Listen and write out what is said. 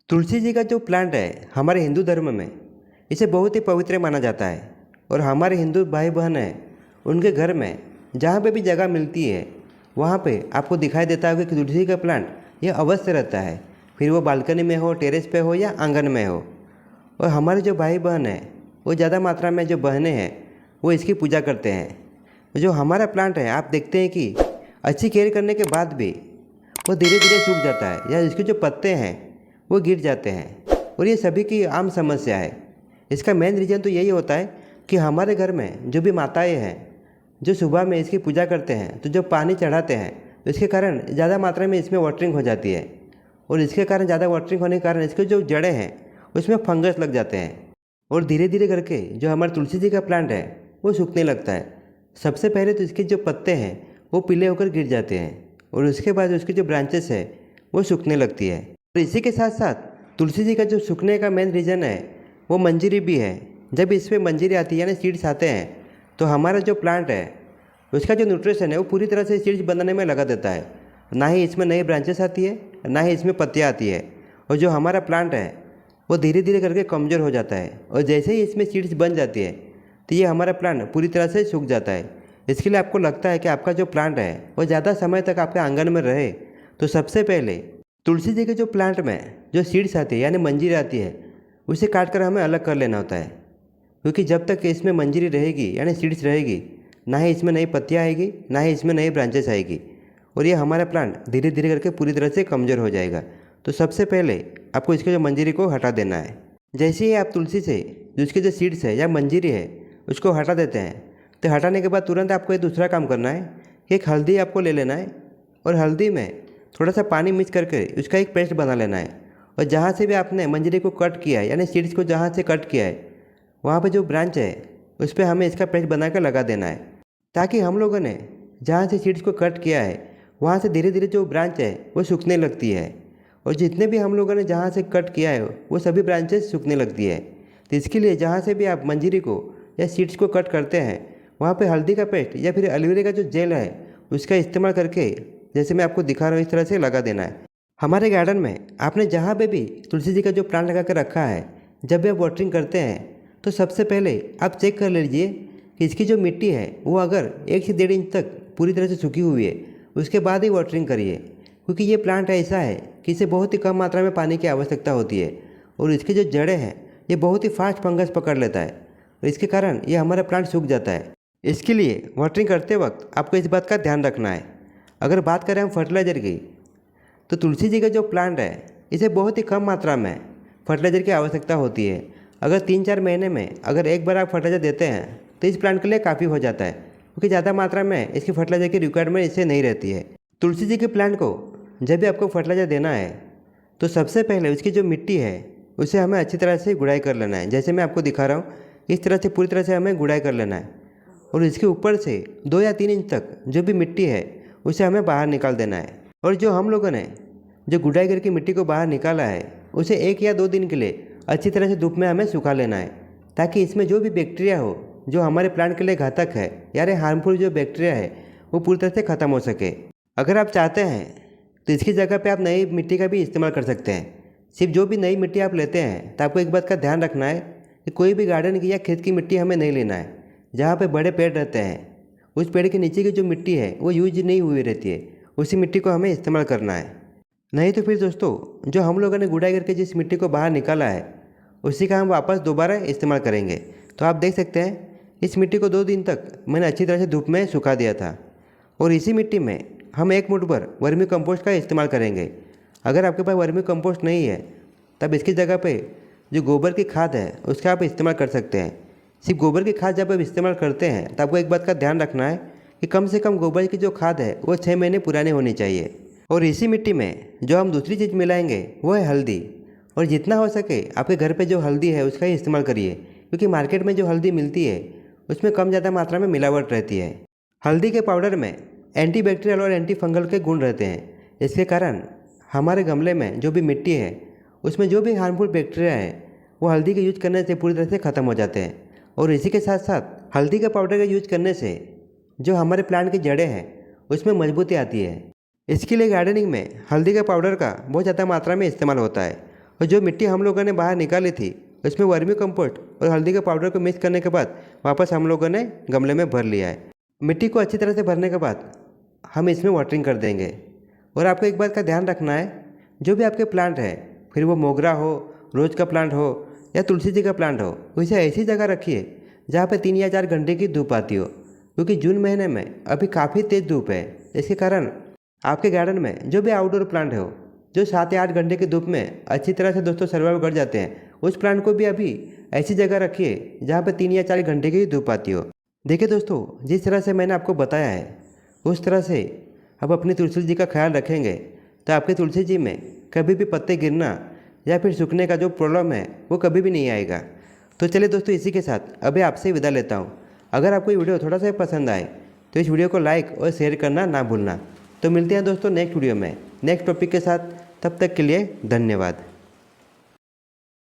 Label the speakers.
Speaker 1: तुलसी जी का जो प्लांट है हमारे हिंदू धर्म में इसे बहुत ही पवित्र माना जाता है। और हमारे हिंदू भाई बहन हैं उनके घर में जहाँ पे भी जगह मिलती है वहाँ पे आपको दिखाई देता है कि तुलसी का प्लांट यह अवश्य रहता है, फिर वो बालकनी में हो, टेरेस पे हो या आंगन में हो। और हमारे जो भाई बहन हैं वो ज़्यादा मात्रा में जो बहनें हैं वो इसकी पूजा करते हैं। जो हमारा प्लांट है आप देखते हैं कि अच्छी केयर करने के बाद भी वो धीरे धीरे सूख जाता है या इसके जो पत्ते हैं वो गिर जाते हैं। और ये सभी की आम समस्या है। इसका मेन रीज़न तो यही होता है कि हमारे घर में जो भी माताएं हैं जो सुबह में इसकी पूजा करते हैं तो जब पानी चढ़ाते हैं तो इसके कारण ज़्यादा मात्रा में इसमें वाटरिंग हो जाती है। और इसके कारण ज़्यादा वाटरिंग होने के कारण इसके जो जड़ें हैं उसमें फंगस लग जाते हैं। और धीरे धीरे करके जो हमारे तुलसी जी का प्लांट है वो सूखने लगता है। सबसे पहले तो इसके जो पत्ते हैं वो पीले होकर गिर जाते हैं और उसके बाद उसकी जो ब्रांचेस है वो सूखने लगती है। और इसी के साथ साथ तुलसी जी का जो सूखने का मेन रीज़न है वो मंजरी भी है। जब इसमें मंजरी आती है यानी सीड्स आते हैं तो हमारा जो प्लांट है उसका जो न्यूट्रिशन है वो पूरी तरह से सीड्स बनाने में लगा देता है। ना ही इसमें नई ब्रांचेस आती है ना ही इसमें पत्तियाँ आती है। और जो हमारा प्लांट है वो धीरे धीरे करके कमज़ोर हो जाता है। और जैसे ही इसमें सीड्स बन जाती है तो ये हमारा प्लांट पूरी तरह से सूख जाता है। इसके लिए आपको लगता है कि आपका जो प्लांट है वो ज़्यादा समय तक आपके आंगन में रहे तो सबसे पहले तुलसी जी के जो प्लांट में जो सीड्स आती है यानी मंजीरी आती है उसे काट कर हमें अलग कर लेना होता है। क्योंकि जब तक इसमें मंजीरी रहेगी यानी सीड्स रहेगी ना ही इसमें नई पत्तियाँ आएगी ना ही इसमें नई ब्रांचेस आएगी और ये हमारा प्लांट धीरे धीरे करके पूरी तरह से कमज़ोर हो जाएगा। तो सबसे पहले आपको इसके जो मंजीरी को हटा देना है। जैसे ही आप तुलसी से जो इसके जो सीड्स है या मंजीरी है उसको हटा देते हैं तो हटाने के बाद तुरंत आपको एक दूसरा काम करना है कि एक हल्दी आपको ले लेना है और हल्दी में थोड़ा सा पानी मिक्स करके उसका एक पेस्ट बना लेना है। और जहाँ से भी आपने मंजरी को कट किया है यानी सीड्स को जहाँ से कट किया है वहाँ पे जो ब्रांच है उस पर हमें इसका पेस्ट बना कर लगा देना है, ताकि हम लोगों ने जहाँ से सीड्स को कट किया है वहाँ से धीरे धीरे जो ब्रांच है वो सूखने लगती है। और जितने भी हम लोगों ने जहाँ से कट किया है वो सभी ब्रांचेस सूखने लगती है। तो इसके लिए जहाँ से भी आप मंजरी को या सीड्स को कट करते हैं वहाँ पे हल्दी का पेस्ट या फिर एलोवेरा का जो जेल है उसका इस्तेमाल करके जैसे मैं आपको दिखा रहा हूँ इस तरह से लगा देना है। हमारे गार्डन में आपने जहाँ पे भी तुलसी जी का जो प्लांट लगा कर रखा है जब भी आप वाटरिंग करते हैं तो सबसे पहले आप चेक कर लीजिए कि इसकी जो मिट्टी है वो अगर 1 से 1.5 इंच तक पूरी तरह से सूखी हुई है उसके बाद ही वाटरिंग करिए। क्योंकि ये प्लांट ऐसा है कि इसे बहुत ही कम मात्रा में पानी की आवश्यकता होती है और इसके जो जड़ें हैं ये बहुत ही फास्ट फंगस पकड़ लेता है और इसके कारण ये हमारा प्लांट सूख जाता है। इसके लिए वाटरिंग करते वक्त आपको इस बात का ध्यान रखना है। अगर बात करें हम फर्टिलाइज़र की तो तुलसी जी का जो प्लांट है इसे बहुत ही कम मात्रा में फर्टिलाइज़र की आवश्यकता होती है। अगर 3-4 महीने में अगर एक बार आप फर्टिलाइज़र देते हैं तो इस प्लांट के लिए काफ़ी हो जाता है, क्योंकि ज़्यादा मात्रा में इसकी फर्टिलाइज़र की रिक्वायरमेंट इससे नहीं रहती है। तुलसी जी के प्लांट को जब भी आपको फर्टिलाइज़र देना है तो सबसे पहले उसकी जो मिट्टी है उसे हमें अच्छी तरह से गुड़ाई कर लेना है। जैसे मैं आपको दिखा रहा हूँ इस तरह से पूरी तरह से हमें गुड़ाई कर लेना है और इसके ऊपर से 2 या 3 इंच तक जो भी मिट्टी है उसे हमें बाहर निकाल देना है। और जो हम लोगों ने जो गुड़ाई करके मिट्टी को बाहर निकाला है उसे 1 या 2 दिन के लिए अच्छी तरह से धूप में हमें सुखा लेना है, ताकि इसमें जो भी बैक्टीरिया हो जो हमारे प्लांट के लिए घातक है यानी हार्मफुल जो बैक्टीरिया है वो पूरी तरह से ख़त्म हो सके। अगर आप चाहते हैं तो इसकी जगह पे आप नई मिट्टी का भी इस्तेमाल कर सकते हैं। सिर्फ जो भी नई मिट्टी आप लेते हैं तो आपको एक बात का ध्यान रखना है कि कोई भी गार्डन की या खेत की मिट्टी हमें नहीं लेना है जहाँ पे बड़े पेड़ रहते हैं। उस पेड़ के नीचे की जो मिट्टी है वो यूज नहीं हुई रहती है, उसी मिट्टी को हमें इस्तेमाल करना है। नहीं तो फिर दोस्तों जो हम लोगों ने गुड़ाई करके जिस मिट्टी को बाहर निकाला है उसी का हम वापस दोबारा इस्तेमाल करेंगे। तो आप देख सकते हैं इस मिट्टी को 2 दिन तक मैंने अच्छी तरह से धूप में सुखा दिया था और इसी मिट्टी में हम 1 मुट्ठी भर वर्मी कंपोस्ट का इस्तेमाल करेंगे। अगर आपके पास वर्मी कंपोस्ट नहीं है तब इसकी जगह पे जो गोबर की खाद है उसका आप इस्तेमाल कर सकते हैं। सिर्फ गोबर की खाद जब आप इस्तेमाल करते हैं तो आपको एक बात का ध्यान रखना है कि कम से कम गोबर की जो खाद है वो 6 महीने पुरानी होनी चाहिए। और इसी मिट्टी में जो हम दूसरी चीज़ मिलाएंगे वो है हल्दी। और जितना हो सके आपके घर पे जो हल्दी है उसका ही इस्तेमाल करिए, क्योंकि मार्केट में जो हल्दी मिलती है उसमें कम ज़्यादा मात्रा में मिलावट रहती है। हल्दी के पाउडर में एंटी बैक्टीरियल और एंटी फंगल के गुण रहते हैं। इसके कारण हमारे गमले में जो भी मिट्टी है उसमें जो भी हार्मफुल बैक्टीरिया है वो हल्दी के यूज करने से पूरी तरह से ख़त्म हो जाते हैं। और इसी के साथ साथ हल्दी के पाउडर का यूज करने से जो हमारे प्लांट की जड़ें हैं उसमें मजबूती आती है। इसके लिए गार्डनिंग में हल्दी के पाउडर का बहुत ज़्यादा मात्रा में इस्तेमाल होता है और जो मिट्टी हम लोगों ने बाहर निकाली थी उसमें वर्मी कंपोस्ट और हल्दी के पाउडर को मिक्स करने के बाद वापस हम लोगों ने गमले में भर लिया है। मिट्टी को अच्छी तरह से भरने के बाद हम इसमें वाटरिंग कर देंगे। और आपको एक बात का ध्यान रखना है, जो भी आपके प्लांट है, फिर वो मोगरा हो, रोज का प्लांट हो या तुलसी जी का प्लांट हो, उसे ऐसी जगह रखिए जहाँ पे 3 या 4 घंटे की धूप आती हो, क्योंकि जून महीने में अभी काफ़ी तेज़ धूप है। इसके कारण आपके गार्डन में जो भी आउटडोर प्लांट हो, जो 7 या 8 घंटे की धूप में अच्छी तरह से दोस्तों सर्वाइव कर जाते हैं, उस प्लांट को भी अभी ऐसी जगह रखिए जहाँ पे 3 या 4 घंटे की धूप आती हो। देखिए दोस्तों, जिस तरह से मैंने आपको बताया है उस तरह से आप अपनी तुलसी जी का ख्याल रखेंगे तो आपकी तुलसी जी में कभी भी पत्ते गिरना या फिर सूखने का जो प्रॉब्लम है वो कभी भी नहीं आएगा। तो चलिए दोस्तों, इसी के साथ अभी आपसे विदा लेता हूँ। अगर आपको ये वीडियो थोड़ा सा पसंद आए तो इस वीडियो को लाइक और शेयर करना ना भूलना। तो मिलते हैं दोस्तों नेक्स्ट वीडियो में नेक्स्ट टॉपिक के साथ। तब तक के लिए धन्यवाद।